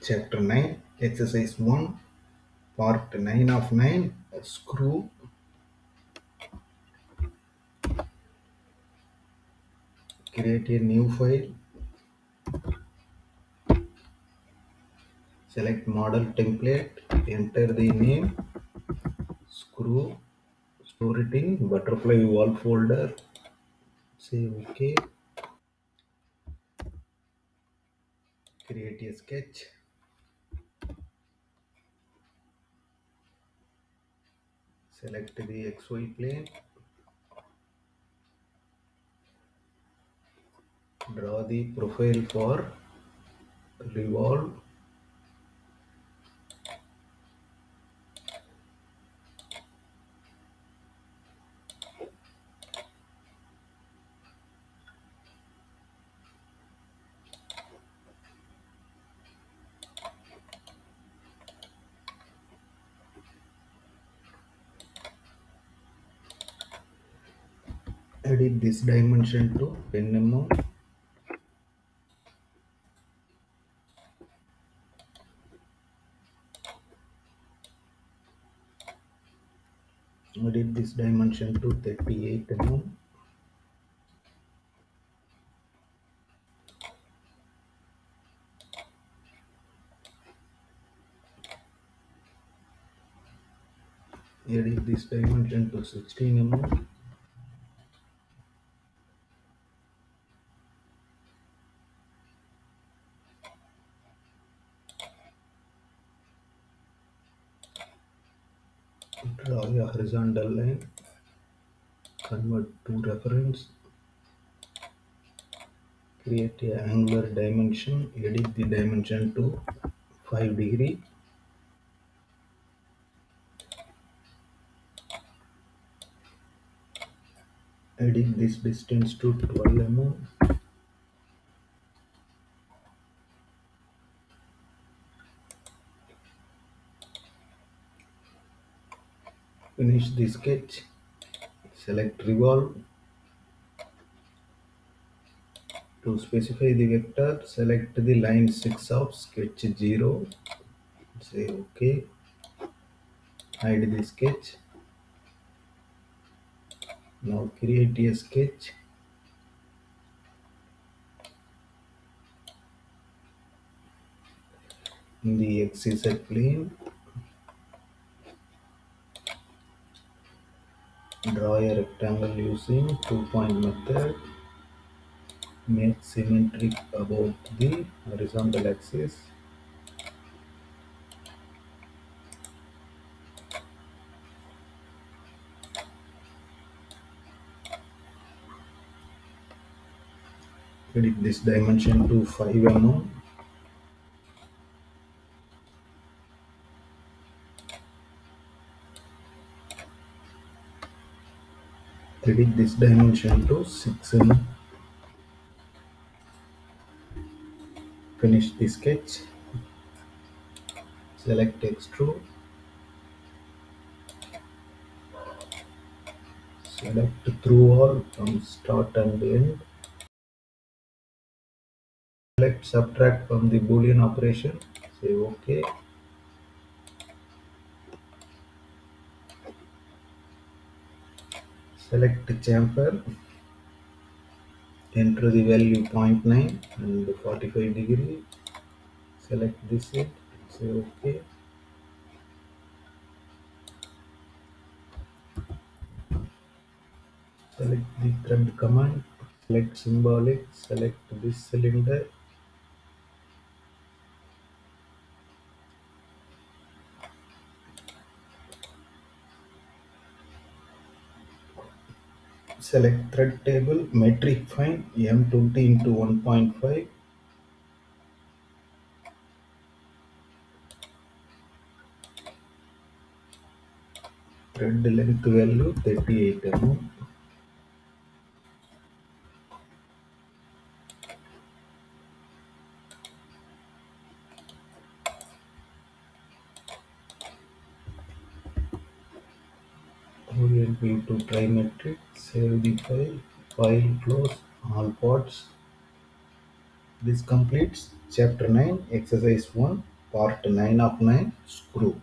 Chapter 9, Exercise 1, Part 9 of 9, Screw. Create a new file. Select model template. Enter the name. Screw. Store it in butterfly wall folder. Say OK. Create a sketch. Select the XY plane. Draw the profile for revolve. Edit this dimension to 10 mm. Edit this dimension to 38 mm. Edit this dimension to 16 mm. Draw a horizontal line. Convert to reference. Create a angular dimension. Edit the dimension to 5 degree. Edit this distance to 12 mm. Finish the sketch. Select revolve. To specify the vector, select the line 6 of sketch 0. Say OK. Hide the sketch. Now create a sketch. In the XZ plane, draw a rectangle using 2-point method. Make symmetric about the horizontal axis. Edit this dimension to 5 mm. Edit this dimension to 6 mm. Finish the sketch. Select extrude. Select through all from start and end. Select subtract from the boolean operation. Say OK. Select chamfer. Enter the value 0.9 and 45 degree. Select this it. Say OK. Select the thread command. Select symbolic. Select this cylinder. Select thread table. Metric find M20 into 1.5. Thread length value 38 mm. Orient view to trimetric. Save the file. File close all parts. This completes chapter 9 exercise 1. part 9 of 9 screw.